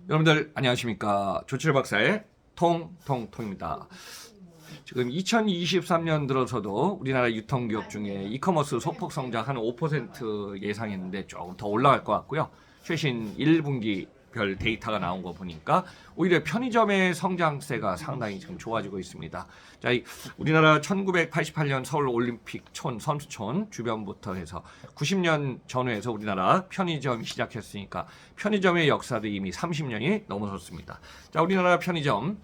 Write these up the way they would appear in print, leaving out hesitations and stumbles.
여러분들 안녕하십니까. 조칠 박사의 통통통입니다. 지금 2023년 들어서도 우리나라 유통기업 중에 이커머스 소폭 성장 한 5% 예상했는데 조금 더 올라갈 것 같고요. 최신 1분기별 데이터가 나온 거 보니까 오히려 편의점의 성장세가 상당히 지금 좋아지고 있습니다. 자, 우리나라 1988년 서울 올림픽 선수촌 주변부터 해서 90년 전후에서 우리나라 편의점이 시작했으니까 편의점의 역사도 이미 30년이 넘어섰습니다. 자, 우리나라 편의점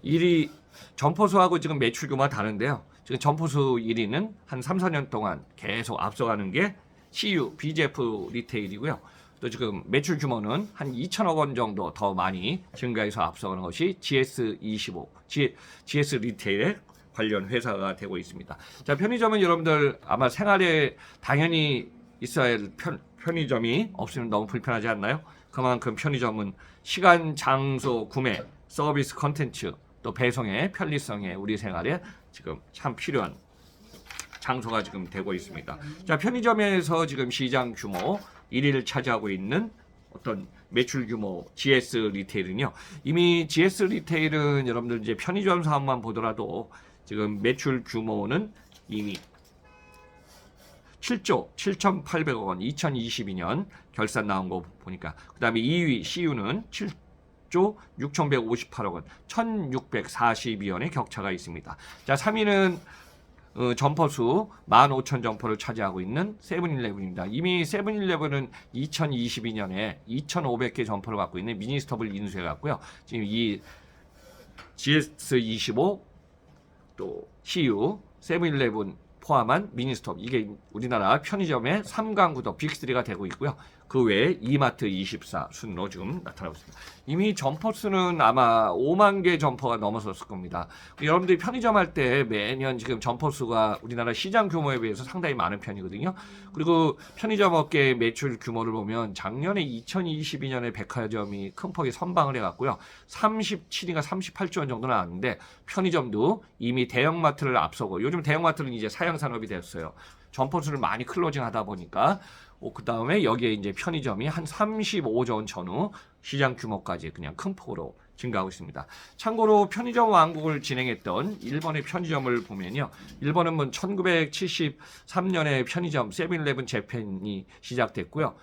1위 점포수하고 지금 매출 규모가 다른데요. 지금 점포수 1위는 한 3, 4년 동안 계속 앞서가는 게 CU, BGF 리테일이고요. 또 지금 매출 규모는 한 2천억 원 정도 더 많이 증가해서 앞서가는 것이 GS25, GS 리테일의 관련 회사가 되고 있습니다. 자, 편의점은 여러분들 아마 생활에 당연히 있어야 할 편의점이 없으면 너무 불편하지 않나요? 그만큼 편의점은 시간, 장소, 구매, 서비스, 컨텐츠, 또 배송의 편리성에 우리 생활에 지금 참 필요한 장소가 지금 되고 있습니다. 자, 편의점에서 지금 시장 규모 1위를 차지하고 있는 어떤 매출 규모 GS 리테일은요. 이미 GS 리테일은 여러분들 이제 편의점 사업만 보더라도 지금 매출 규모는 이미 7조 7,800억 원 2022년 결산 나온 거 보니까 그다음에 2위 CU는 7조 6,158억 원 1,642원의 격차가 있습니다. 자, 3위는 점포수 15,000점포를 차지하고 있는 세븐일레븐입니다. 이미 세븐일레븐은 2022년에 2,500개 점포를 갖고 있는 미니스톱을 인수해갔고요. 지금 이 GS25 또 CU 세븐일레븐 포함한 미니스톱 이게 우리나라 편의점의 3강 구도 빅3가 되고 있고요. 그 외에 이마트 24 순으로 지금 나타나고 있습니다. 이미 점포 수는 아마 5만 개 점포가 넘어섰을 겁니다. 여러분들이 편의점 할 때 매년 지금 점포 수가 우리나라 시장 규모에 비해서 상당히 많은 편이거든요. 그리고 편의점 업계의 매출 규모를 보면 작년에 2022년에 백화점이 큰 폭의 선방을 해갔고요. 37인가 38조 원 정도 나왔는데 편의점도 이미 대형마트를 앞서고 요즘 대형마트는 이제 사양산업이 됐어요. 점포 수를 많이 클로징 하다 보니까 그 다음에 여기에 이제 편의점이 한 35조 원 전후 시장 규모까지 그냥 큰 폭으로 증가하고 있습니다. 참고로 편의점 왕국을 진행했던 일본의 편의점을 보면요. 일본은 뭐 1973년에 편의점 세븐일레븐 재팬이 시작됐고요.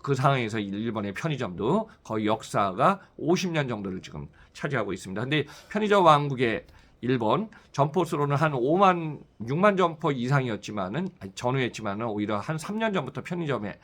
그 상황에서 일본의 편의점도 거의 역사가 50년 정도를 지금 차지하고 있습니다. 근데 편의점 왕국의 일본 점포수로는 한 6만 점포 이상이었지만은 전후했지만은 오히려 한 3년 전부터 편의점의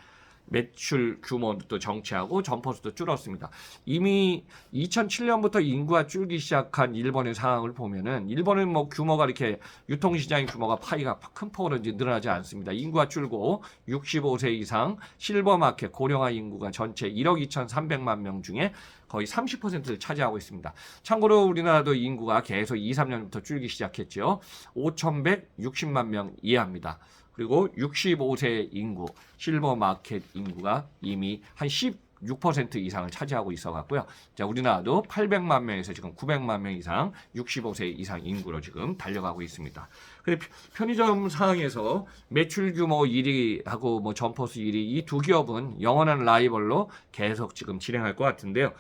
매출 규모도 정체하고 점포수도 줄었습니다. 이미 2007년부터 인구가 줄기 시작한 일본의 상황을 보면은 일본은 뭐 규모가 이렇게 유통시장의 규모가 파이가 큰 폭으로 이제 늘어나지 않습니다. 인구가 줄고 65세 이상 실버마켓 고령화 인구가 전체 1억 2,300만 명 중에 거의 30%를 차지하고 있습니다. 참고로 우리나라도 인구가 계속 2, 3년부터 줄기 시작했죠. 5,160만 명 이하입니다. 그리고 65세 인구, 실버마켓 인구가 이미 한 16% 이상을 차지하고 있어 갖고요. 자, 우리나라도 800만 명에서 지금 900만 명 이상 65세 이상 인구로 지금 달려가고 있습니다. 근데 편의점 상황에서 매출 규모 1위하고 뭐 점포수 1위 이 두 기업은 영원한 라이벌로 계속 지금 진행할 것 같은데요.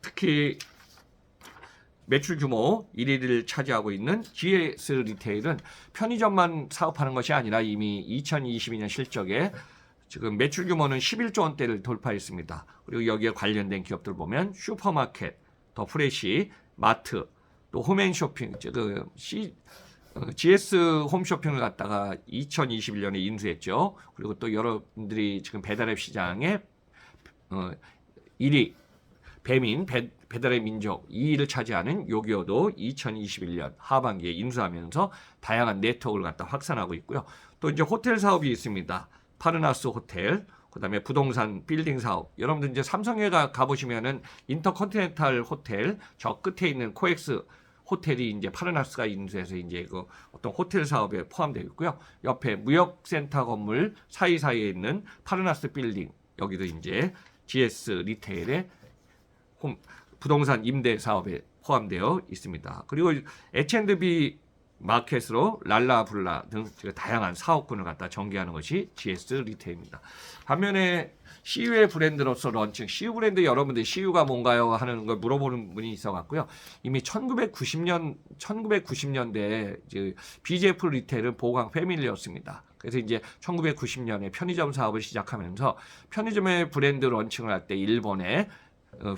특히 매출 규모 1위를 차지하고 있는 GS 리테일은 편의점만 사업하는 것이 아니라 이미 2022년 실적에 지금 매출 규모는 11조 원대를 돌파했습니다. 그리고 여기에 관련된 기업들 보면 슈퍼마켓, 더 프레시, 마트, 또 홈앤쇼핑, GS 홈쇼핑을 갖다가 2021년에 인수했죠. 그리고 또 여러분들이 지금 배달앱 시장에 1위 배달의 민족 2위를 차지하는 요기요도 2021년 하반기에 인수하면서 다양한 네트워크를 갖다 확산하고 있고요. 또 이제 호텔 사업이 있습니다. 파르나스 호텔, 그다음에 부동산 빌딩 사업. 여러분들 이제 삼성에 가보시면은 인터컨티넨탈 호텔 저 끝에 있는 코엑스 호텔이 이제 파르나스가 인수해서 이제 그 어떤 호텔 사업에 포함되어 있고요. 옆에 무역센터 건물 사이사이에 있는 파르나스 빌딩 여기도 이제 GS 리테일의 부동산 임대 사업에 포함되어 있습니다. 그리고 H&B 마켓으로 랄라블라 등 다양한 사업군을 갖다 전개하는 것이 GS 리테일입니다. 반면에 CU의 브랜드로서 런칭, CU 브랜드 여러분들 CU가 뭔가요? 하는 걸 물어보는 분이 있어갖고요. 이미 1990년대에 이제 BJF 리테일은 보강 패밀리였습니다. 그래서 이제 1990년에 편의점 사업을 시작하면서 편의점의 브랜드 런칭을 할 때 일본에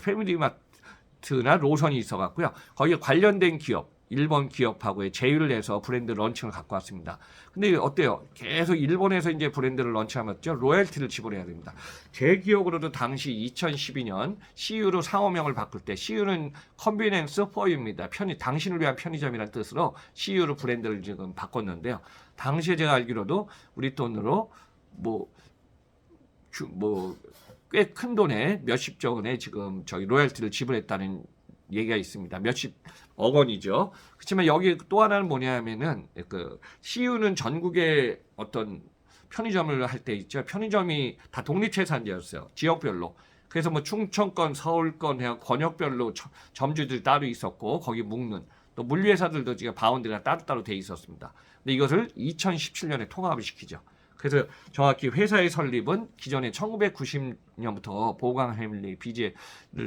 패밀리마트나 로선이 있어갖고요. 거기에 관련된 기업, 일본 기업하고의 제휴를 해서 브랜드 런칭을 갖고 왔습니다. 근데 어때요? 계속 일본에서 이제 브랜드를 런칭하면서 로열티를 지불해야 됩니다. 제 기억으로도 당시 2012년 CU로 상호명을 바꿀 때 CU는 컨비니언스 포유입니다. 당신을 위한 편의점이라는 뜻으로 CU로 브랜드를 지금 바꿨는데요. 당시에 제가 알기로도 우리 돈으로 꽤 큰 돈에 몇십조 원에 지금 저희 로열티를 지불했다는 얘기가 있습니다. 몇십억 원이죠. 그렇지만 여기 또 하나는 뭐냐면은 CU는 전국의 어떤 편의점을 할 때 있죠. 편의점이 다 독립체산지였어요. 지역별로. 그래서 충청권, 서울권, 권역별로 점주들이 따로 있었고 거기 묶는 또 물류회사들도 지금 바운드가 따로따로 돼 있었습니다. 근데 이것을 2017년에 통합을 시키죠. 그래서 정확히 회사의 설립은 기존에 1990년부터 보강 패밀리 BJ를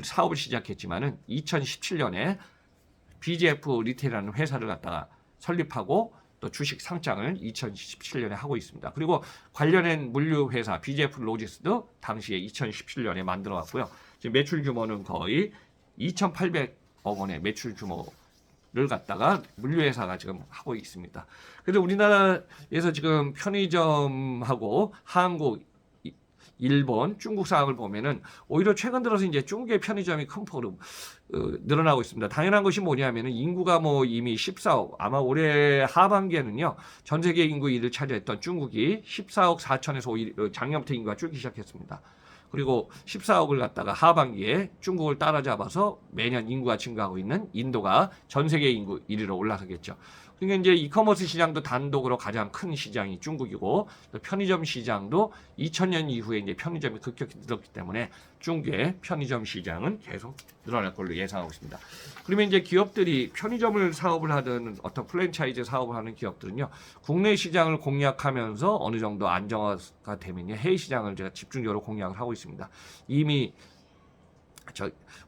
사업을 시작했지만은 2017년에 BJF 리테일이라는 회사를 갖다가 설립하고 또 주식 상장을 2017년에 하고 있습니다. 그리고 관련된 물류 회사 BJF 로지스도 당시에 2017년에 만들어 왔고요. 지금 매출 규모는 거의 2,800억 원의 매출 규모를 갖다가 물류회사가 지금 하고 있습니다. 그래서 우리나라에서 지금 편의점하고 한국, 일본, 중국 상황을 보면은 오히려 최근 들어서 이제 중국의 편의점이 큰 폭으로 늘어나고 있습니다. 당연한 것이 뭐냐면은 인구가 이미 14억, 아마 올해 하반기에는요 전 세계 인구 1위를 차지했던 중국이 14억 4천에서 작년부터 인구가 줄기 시작했습니다. 그리고 14억을 갖다가 하반기에 중국을 따라잡아서 매년 인구가 증가하고 있는 인도가 전 세계 인구 1위로 올라서겠죠. 그러니까 이제 이커머스 시장도 단독으로 가장 큰 시장이 중국이고 또 편의점 시장도 2000년 이후에 이제 편의점이 급격히 늘었기 때문에 중국의 편의점 시장은 계속 늘어날 걸로 예상하고 있습니다. 그러면 이제 기업들이 편의점을 사업을 하든 어떤 프랜차이즈 사업을 하는 기업들은요 국내 시장을 공략하면서 어느 정도 안정화가 되면 해외 시장을 제가 집중적으로 공략을 하고 있습니다. 이미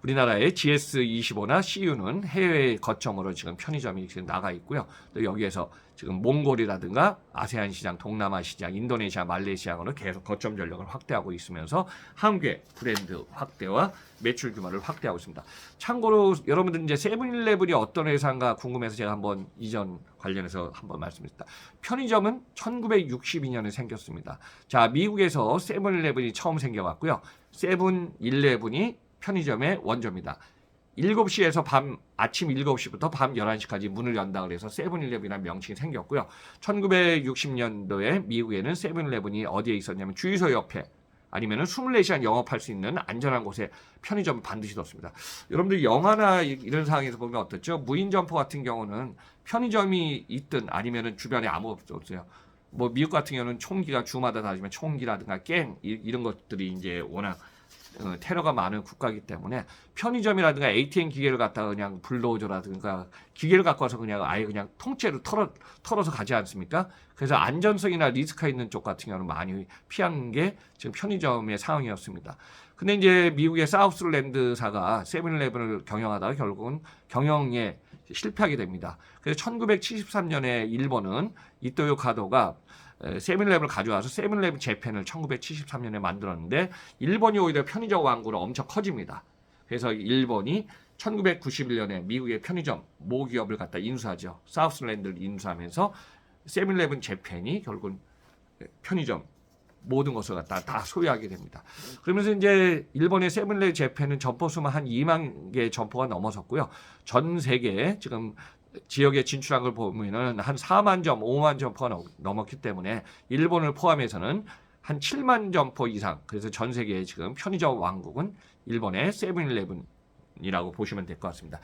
우리나라의 GS25나 CU는 해외 거점으로 지금 편의점이 지금 나가 있고요. 또 여기에서 지금 몽골이라든가 아세안 시장, 동남아 시장, 인도네시아, 말레이시아로 계속 거점 전력을 확대하고 있으면서 한국의 브랜드 확대와 매출 규모를 확대하고 있습니다. 참고로 여러분들 이제 세븐일레븐이 어떤 회사인가 궁금해서 제가 한번 이전 관련해서 한번 말씀드렸다. 편의점은 1962년에 생겼습니다. 자, 미국에서 세븐일레븐이 처음 생겨갔고요. 세븐일레븐이 편의점의 원조입니다. 7시에서 아침 7시부터 밤 11시까지 문을 연다 그래서 세븐일레븐이라는 명칭이 생겼고요. 1960년도에 미국에는 세븐일레븐이 어디에 있었냐면 주유소 옆에 아니면 24시간 영업할 수 있는 안전한 곳에 편의점을 반드시 뒀습니다. 여러분들 영화나 이런 상황에서 보면 어떻죠? 무인 점포 같은 경우는 편의점이 있든 아니면 주변에 아무것도 없어요. 미국 같은 경우는 총기가 주마다 다르지만 총기라든가 갱 이런 것들이 이제 워낙 테러가 많은 국가이기 때문에 편의점이라든가 ATM 기계를 갖다가 그냥 불도저라든가 기계를 갖고 와서 아예 그냥 통째로 털어서 가지 않습니까? 그래서 안전성이나 리스크가 있는 쪽 같은 경우는 많이 피한 게 지금 편의점의 상황이었습니다. 근데 이제 미국의 사우스랜드사가 세븐일레븐을 경영하다가 결국은 경영에 실패하게 됩니다. 그래서 1973년에 일본은 이토요 카도가 세븐일레븐을 가져와서 세븐일레븐 재팬을 1973년에 만들었는데 일본이 오히려 편의점 왕국으로 엄청 커집니다. 그래서 일본이 1991년에 미국의 편의점 모기업을 갖다 인수하죠. 사우스랜드를 인수하면서 세븐일레븐 재팬이 결국은 편의점 모든 것을 갖다 다 소유하게 됩니다. 그러면서 이제 일본의 세븐일레븐 재팬은 점포 수만 한 2만 개의 점포가 넘어섰고요. 전 세계에 지금 지역에 진출한 걸 보면은 한 4만 점, 5만 점포가 넘었기 때문에 일본을 포함해서는 한 7만 점포 이상. 그래서 전 세계에 지금 편의점 왕국은 일본의 세븐일레븐이라고 보시면 될 것 같습니다.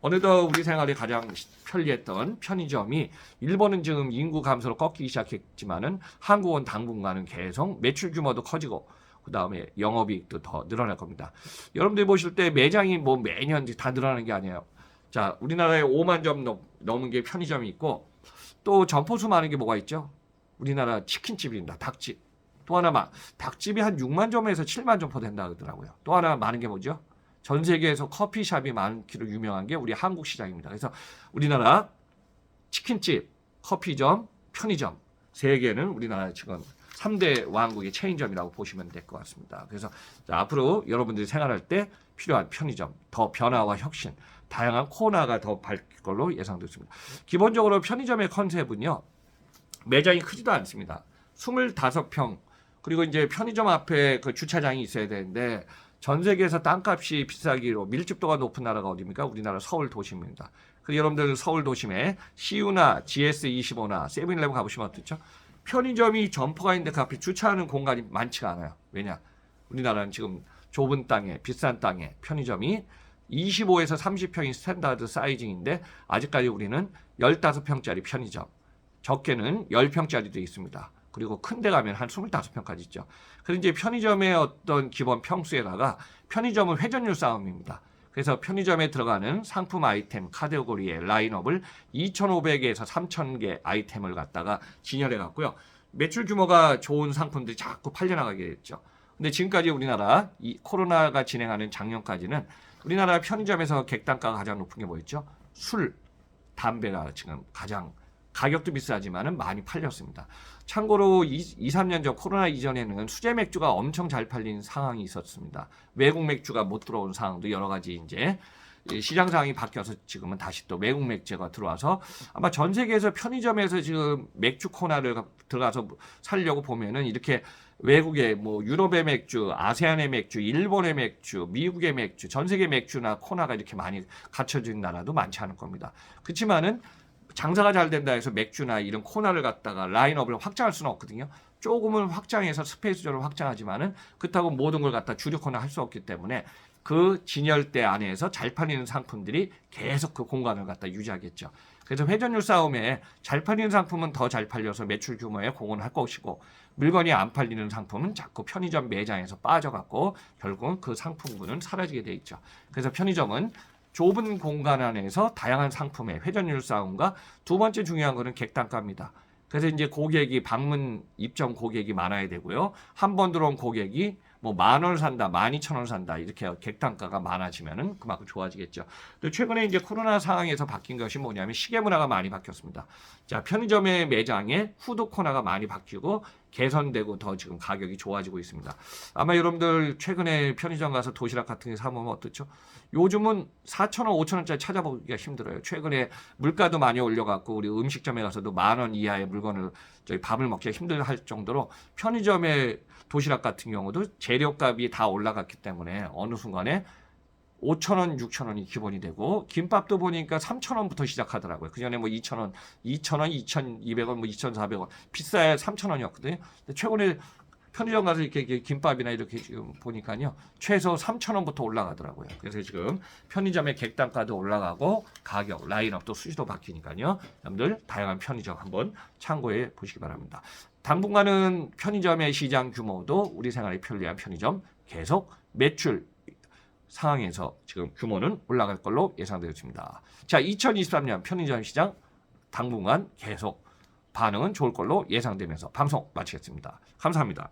어느덧 우리 생활에 가장 편리했던 편의점이 일본은 지금 인구 감소로 꺾이기 시작했지만은 한국은 당분간은 계속 매출 규모도 커지고 그 다음에 영업이익도 더 늘어날 겁니다. 여러분들이 보실 때 매장이 매년 다 늘어나는 게 아니에요. 자, 우리나라에 5만 점 넘은 게 편의점이 있고 또 점포수 많은 게 뭐가 있죠? 우리나라 치킨집입니다. 닭집. 또 하나 닭집이 한 6만 점에서 7만 점포 된다 그러더라고요. 또 하나 많은 게 뭐죠? 전 세계에서 커피숍이 많기로 유명한 게 우리 한국 시장입니다. 그래서 우리나라 치킨집, 커피점, 편의점 세 개는 우리나라 지금 3대 왕국의 체인점이라고 보시면 될 것 같습니다. 그래서 자, 앞으로 여러분들이 생활할 때 필요한 편의점, 더 변화와 혁신, 다양한 코너가 더 밝힐 걸로 예상됐습니다. 기본적으로 편의점의 컨셉은요. 매장이 크지도 않습니다. 25평 그리고 이제 편의점 앞에 그 주차장이 있어야 되는데 전 세계에서 땅값이 비싸기로 밀집도가 높은 나라가 어디입니까? 우리나라 서울 도심입니다. 그래서 여러분들 서울 도심에 CU나 GS25나 세븐일레븐 가보시면 어떻죠? 편의점이 점포가 있는데 그 앞에 주차하는 공간이 많지가 않아요. 왜냐? 우리나라는 지금 좁은 땅에 비싼 땅에 편의점이 25에서 30평이 스탠다드 사이징인데 아직까지 우리는 15평짜리 편의점 적게는 10평짜리도 있습니다. 그리고 큰 데 가면 한 25평까지 있죠. 그래서 이제 편의점의 어떤 기본 평수에다가 편의점은 회전율 싸움입니다. 그래서 편의점에 들어가는 상품 아이템 카테고리의 라인업을 2,500개에서 3,000개 아이템을 갖다가 진열해 갔고요. 매출 규모가 좋은 상품들이 자꾸 팔려나가게 됐죠. 근데 지금까지 우리나라 이 코로나가 진행하는 작년까지는 우리나라 편의점에서 객단가가 가장 높은 게 뭐였죠? 술, 담배가 지금 가장 가격도 비싸지만은 많이 팔렸습니다. 참고로 3년 전 코로나 이전에는 수제 맥주가 엄청 잘 팔린 상황이 있었습니다. 외국 맥주가 못 들어온 상황도 여러 가지 이제 시장 상황이 바뀌어서 지금은 다시 또 외국 맥주가 들어와서 아마 전 세계에서 편의점에서 지금 맥주 코너를 들어가서 살려고 보면은 이렇게 외국의 뭐 유럽의 맥주, 아세안의 맥주, 일본의 맥주, 미국의 맥주, 전 세계 맥주나 코너가 이렇게 많이 갖춰진 나라도 많지 않을 겁니다. 그렇지만은 장사가 잘 된다 해서 맥주나 이런 코너를 갖다가 라인업을 확장할 수는 없거든요. 조금은 확장해서 스페이스적으로 확장하지만은 그렇다고 모든 걸 갖다 주력 코너 할 수 없기 때문에 그 진열대 안에서 잘 팔리는 상품들이 계속 그 공간을 갖다 유지하겠죠. 그래서 회전율 싸움에 잘 팔리는 상품은 더 잘 팔려서 매출 규모에 공헌할 것이고 물건이 안 팔리는 상품은 자꾸 편의점 매장에서 빠져갖고 결국은 그 상품군은 사라지게 돼 있죠. 그래서 편의점은 좁은 공간 안에서 다양한 상품의 회전율 싸움과 두 번째 중요한 거는 객단가입니다. 그래서 이제 고객이 방문 입점 고객이 많아야 되고요. 한 번 들어온 고객이 뭐 10,000원 산다, 12,000원 산다 이렇게 객단가가 많아지면은 그만큼 좋아지겠죠. 또 최근에 이제 코로나 상황에서 바뀐 것이 뭐냐면 시계 문화가 많이 바뀌었습니다. 자, 편의점의 매장에 푸드 코너가 많이 바뀌고 개선되고 더 지금 가격이 좋아지고 있습니다. 아마 여러분들 최근에 편의점 가서 도시락 같은 게 사보면 어떻죠? 요즘은 4,000원, 5,000원짜리 찾아보기가 힘들어요. 최근에 물가도 많이 올려갖고 우리 음식점에 가서도 10,000원 이하의 물건을 저희 밥을 먹기가 힘들할 정도로 편의점의 도시락 같은 경우도 재료값이 다 올라갔기 때문에 어느 순간에 5,000원, 6,000원이 기본이 되고 김밥도 보니까 3,000원부터 시작하더라고요. 그전에 뭐 2,000원, 2,200원, 뭐 2,400원 비싸야 3,000원이었거든요. 근데 최근에 편의점 가서 이렇게 김밥이나 이렇게 지금 보니까요. 최소 3,000원부터 올라가더라고요. 그래서 지금 편의점의 객단가도 올라가고 가격, 라인업도 수시로 바뀌니까요. 여러분들 다양한 편의점 한번 참고해 보시기 바랍니다. 당분간은 편의점의 시장 규모도 우리 생활에 편리한 편의점 계속 매출 상황에서 지금 규모는 올라갈 걸로 예상되었습니다. 자, 2023년 편의점 시장 당분간 계속 반응은 좋을 걸로 예상되면서 방송 마치겠습니다. 감사합니다.